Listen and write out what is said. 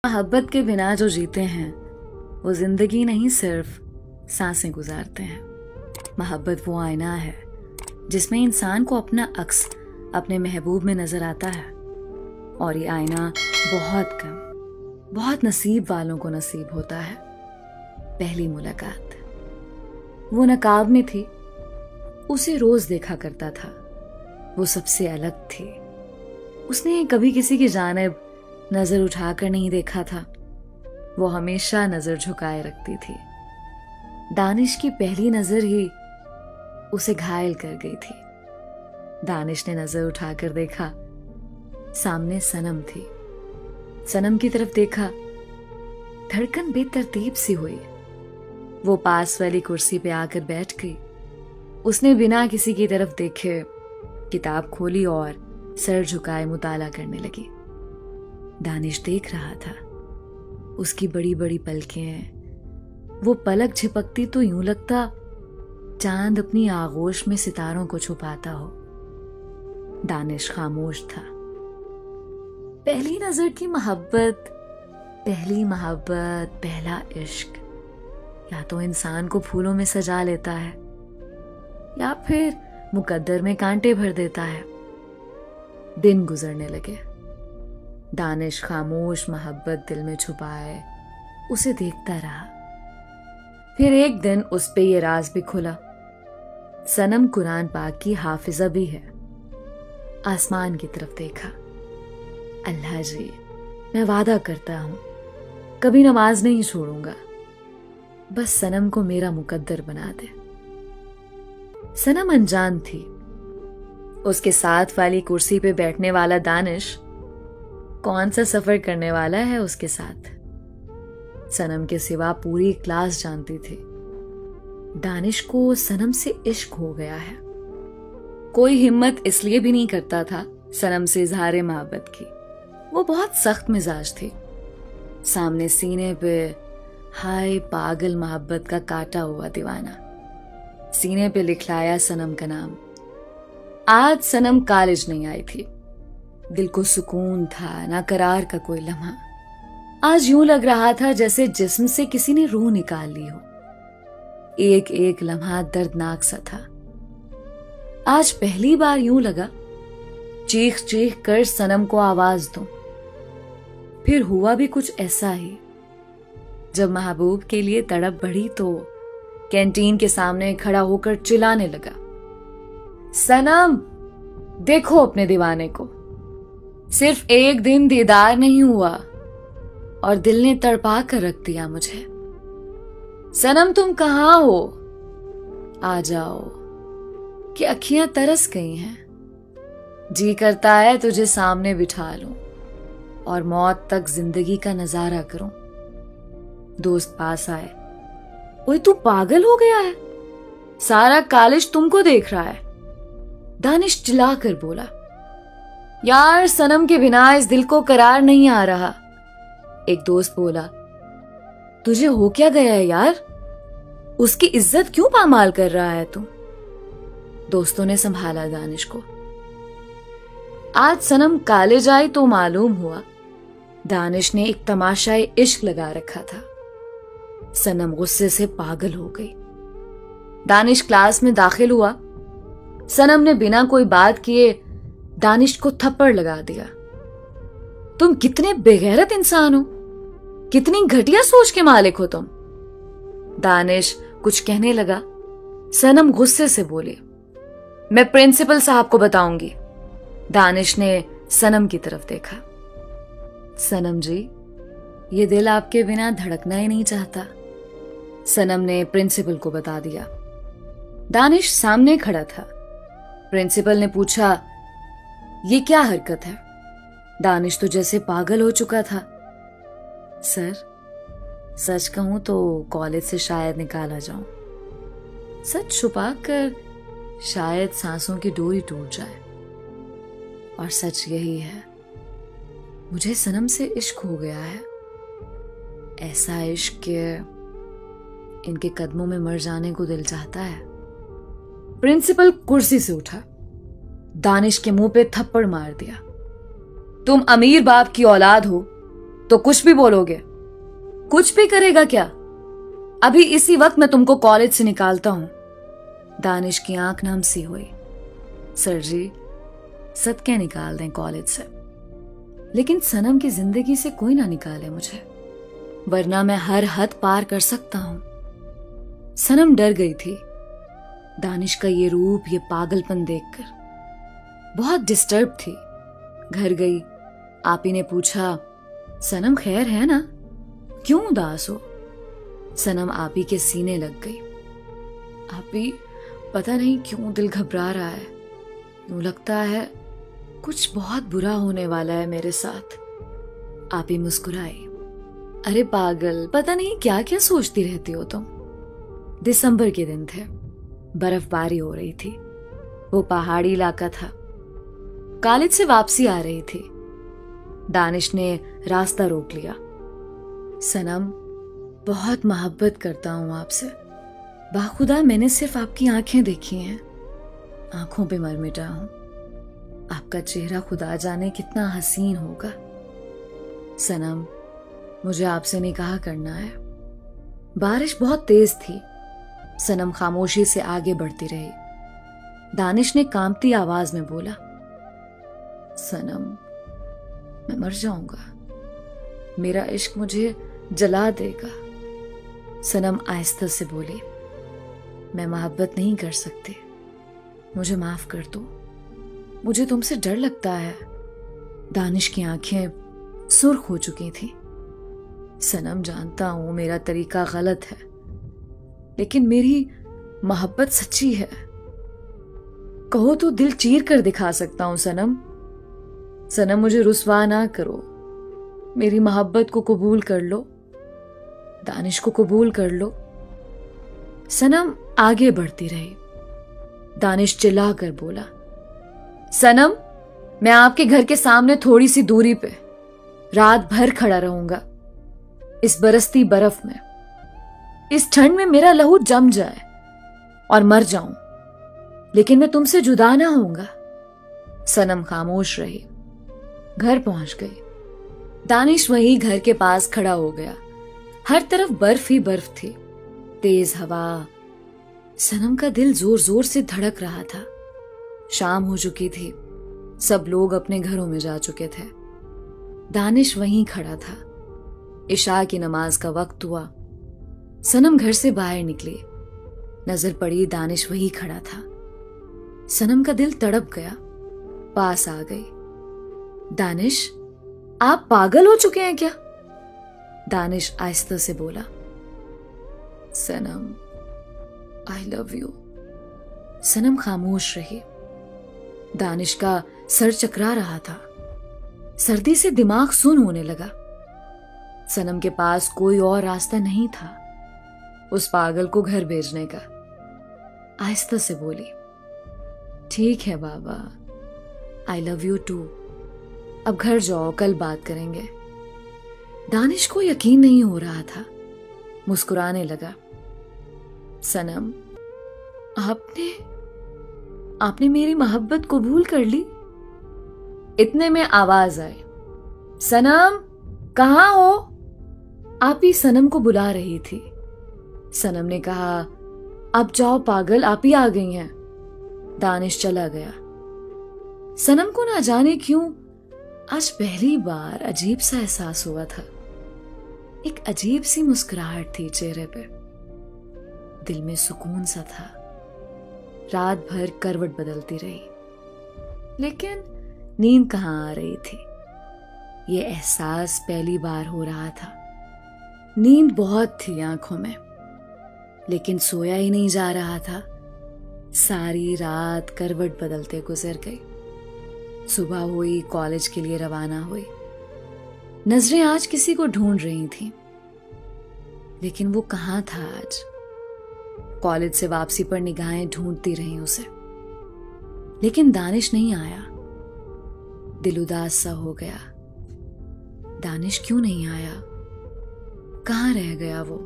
मोहब्बत के बिना जो जीते हैं वो जिंदगी नहीं सिर्फ सांसें गुजारते हैं। मोहब्बत वो आईना है जिसमें इंसान को अपना अक्स अपने महबूब में नजर आता है, और ये आईना बहुत नसीब वालों को नसीब होता है। पहली मुलाकात, वो नकाब में थी, उसे रोज देखा करता था, वो सबसे अलग थी। उसने कभी किसी की जानिब नजर उठाकर नहीं देखा था, वो हमेशा नजर झुकाए रखती थी। दानिश की पहली नजर ही उसे घायल कर गई थी। दानिश ने नजर उठाकर देखा, सामने सनम थी। सनम की तरफ देखा, धड़कन बेतरतीब सी हुई। वो पास वाली कुर्सी पे आकर बैठ गई। उसने बिना किसी की तरफ देखे किताब खोली और सर झुकाए मुताला करने लगी। दानिश देख रहा था, उसकी बड़ी बड़ी पलकें, वो पलक झपकती तो यूं लगता चांद अपनी आगोश में सितारों को छुपाता हो। दानिश खामोश था। पहली नजर की मोहब्बत, पहली मोहब्बत, पहला इश्क या तो इंसान को फूलों में सजा लेता है या फिर मुकद्दर में कांटे भर देता है। दिन गुजरने लगे। दानिश खामोश मोहब्बत दिल में छुपाए उसे देखता रहा। फिर एक दिन उस पे ये राज भी खुला, सनम कुरान पाक की हाफिजा भी है। आसमान की तरफ देखा, अल्लाह जी, मैं वादा करता हूं कभी नमाज नहीं छोड़ूंगा, बस सनम को मेरा मुकद्दर बना दे। सनम अनजान थी, उसके साथ वाली कुर्सी पे बैठने वाला दानिश कौन सा सफर करने वाला है उसके साथ। सनम के सिवा पूरी क्लास जानती थी, दानिश को सनम से इश्क हो गया है। कोई हिम्मत इसलिए भी नहीं करता था सनम से इजहार मोहब्बत की। वो बहुत सख्त मिजाज थी। सामने सीने पे हाय पागल मोहब्बत का काटा हुआ दीवाना, सीने पे लिखलाया सनम का नाम। आज सनम कॉलेज नहीं आई थी। दिल को सुकून था, ना करार का कोई लम्हा। आज यूं लग रहा था जैसे जिस्म से किसी ने रूह निकाल ली हो। एक एक लम्हा दर्दनाक सा था। आज पहली बार यूं लगा चीख चीख कर सनम को आवाज दूं। फिर हुआ भी कुछ ऐसा ही। जब महबूब के लिए तड़प बढ़ी तो कैंटीन के सामने खड़ा होकर चिल्लाने लगा, सनम देखो अपने दीवाने को, सिर्फ एक दिन दीदार नहीं हुआ और दिल ने तड़पा कर रख दिया मुझे। सनम तुम कहां हो, आ जाओ कि अखियां तरस गई हैं। जी करता है तुझे सामने बिठा लूं और मौत तक जिंदगी का नजारा करूं। दोस्त पास आए, ओए तू पागल हो गया है, सारा कॉलेज तुमको देख रहा है। दानिश चिल्लाकर बोला, यार सनम के बिना इस दिल को करार नहीं आ रहा। एक दोस्त बोला, तुझे हो क्या गया है यार, उसकी इज्जत क्यों पामाल कर रहा है तू। दोस्तों ने संभाला दानिश को। आज सनम कॉलेज आई तो मालूम हुआ दानिश ने एक तमाशाए इश्क लगा रखा था। सनम गुस्से से पागल हो गई। दानिश क्लास में दाखिल हुआ। सनम ने बिना कोई बात किए दानिश को थप्पड़ लगा दिया। तुम कितने बेगैरत इंसान हो, कितनी घटिया सोच के मालिक हो तुम। दानिश कुछ कहने लगा। सनम गुस्से से बोली, मैं प्रिंसिपल साहब को बताऊंगी। दानिश ने सनम की तरफ देखा। सनम जी, ये दिल आपके बिना धड़कना ही नहीं चाहता। सनम ने प्रिंसिपल को बता दिया। दानिश सामने खड़ा था। प्रिंसिपल ने पूछा, ये क्या हरकत है। दानिश तो जैसे पागल हो चुका था। सर, सच कहूं तो कॉलेज से शायद निकाला जाऊं। सच छुपाकर शायद सांसों की डोरी टूट जाए। और सच यही है, मुझे सनम से इश्क हो गया है। ऐसा इश्क के इनके कदमों में मर जाने को दिल चाहता है। प्रिंसिपल कुर्सी से उठा, दानिश के मुंह पे थप्पड़ मार दिया। तुम अमीर बाप की औलाद हो, तो कुछ भी बोलोगे? कुछ भी करेगा क्या? अभी इसी वक्त मैं तुमको कॉलेज से निकालता हूं। दानिश की आंख नम सी हुई। सर जी, सत्या निकाल दें कॉलेज से, लेकिन सनम की जिंदगी से कोई ना निकाले मुझे, वरना मैं हर हद पार कर सकता हूं। सनम डर गई थी दानिश का ये रूप, ये पागलपन देखकर। बहुत डिस्टर्ब थी। घर गई, आपी ने पूछा, सनम खैर है ना? क्यों उदास हो? सनम आपी के सीने लग गई। आपी, पता नहीं क्यों दिल घबरा रहा है। यूं लगता है कुछ बहुत बुरा होने वाला है मेरे साथ। आपी मुस्कुराई। अरे पागल, पता नहीं क्या क्या सोचती रहती हो तुम। दिसंबर के दिन थे, बर्फबारी हो रही थी। वो पहाड़ी इलाका था। कॉलेज से वापसी आ रही थी। दानिश ने रास्ता रोक लिया। सनम, बहुत मोहब्बत करता हूं आपसे। बाखुदा मैंने सिर्फ आपकी आंखें देखी हैं, आंखों पे मर मिटा हूं। आपका चेहरा खुदा जाने कितना हसीन होगा। सनम, मुझे आपसे निकाह करना है। बारिश बहुत तेज थी। सनम खामोशी से आगे बढ़ती रही। दानिश ने कांपती आवाज में बोला, सनम, मैं मर जाऊंगा। मेरा इश्क मुझे जला देगा। सनम आहिस्ता से बोली, मैं मोहब्बत नहीं कर सकती, मुझे माफ कर दो। मुझे तुमसे डर लगता है। दानिश की आंखें सुर्ख हो चुकी थी। सनम, जानता हूं मेरा तरीका गलत है, लेकिन मेरी मोहब्बत सच्ची है। कहो तो दिल चीर कर दिखा सकता हूं सनम। सनम, मुझे रुस्वा ना करो। मेरी मोहब्बत को कबूल कर लो। दानिश को कबूल कर लो। सनम आगे बढ़ती रही। दानिश चिल्ला कर बोला, सनम, मैं आपके घर के सामने थोड़ी सी दूरी पे रात भर खड़ा रहूंगा, इस बरसती बर्फ में। इस ठंड में मेरा लहू जम जाए और मर जाऊं, लेकिन मैं तुमसे जुदा ना होऊंगा। सनम खामोश रही। घर पहुंच गई। दानिश वही घर के पास खड़ा हो गया। हर तरफ बर्फ ही बर्फ थी, तेज हवा। सनम का दिल जोर जोर से धड़क रहा था। शाम हो चुकी थी। सब लोग अपने घरों में जा चुके थे। दानिश वहीं खड़ा था। इशा की नमाज का वक्त हुआ। सनम घर से बाहर निकली। नजर पड़ी, दानिश वहीं खड़ा था। सनम का दिल तड़प गया। पास आ गई। दानिश, आप पागल हो चुके हैं क्या? दानिश आहिस्ता से बोला, सनम, आई लव यू। सनम खामोश रही। दानिश का सर चकरा रहा था। सर्दी से दिमाग सुन्न होने लगा। सनम के पास कोई और रास्ता नहीं था उस पागल को घर भेजने का। आहिस्ता से बोली, ठीक है बाबा, आई लव यू टू। अब घर जाओ, कल बात करेंगे। दानिश को यकीन नहीं हो रहा था। मुस्कुराने लगा। सनम, आपने मेरी मोहब्बत कबूल कर ली? इतने में आवाज आई, सनम, कहां हो? आपी सनम को बुला रही थी। सनम ने कहा, अब जाओ पागल, आपी आ गई हैं। दानिश चला गया। सनम को ना जाने क्यों आज पहली बार अजीब सा एहसास हुआ था। एक अजीब सी मुस्कुराहट थी चेहरे पे। दिल में सुकून सा था। रात भर करवट बदलती रही, लेकिन नींद कहाँ आ रही थी। ये एहसास पहली बार हो रहा था। नींद बहुत थी आंखों में, लेकिन सोया ही नहीं जा रहा था। सारी रात करवट बदलते गुजर गई। सुबह हुई, कॉलेज के लिए रवाना हुई। नजरें आज किसी को ढूंढ रही थीं, लेकिन वो कहां था आज? कॉलेज से वापसी पर निगाहें ढूंढती रहीं उसे, लेकिन दानिश नहीं आया। दिल उदास सा हो गया। दानिश क्यों नहीं आया? कहां रह गया वो?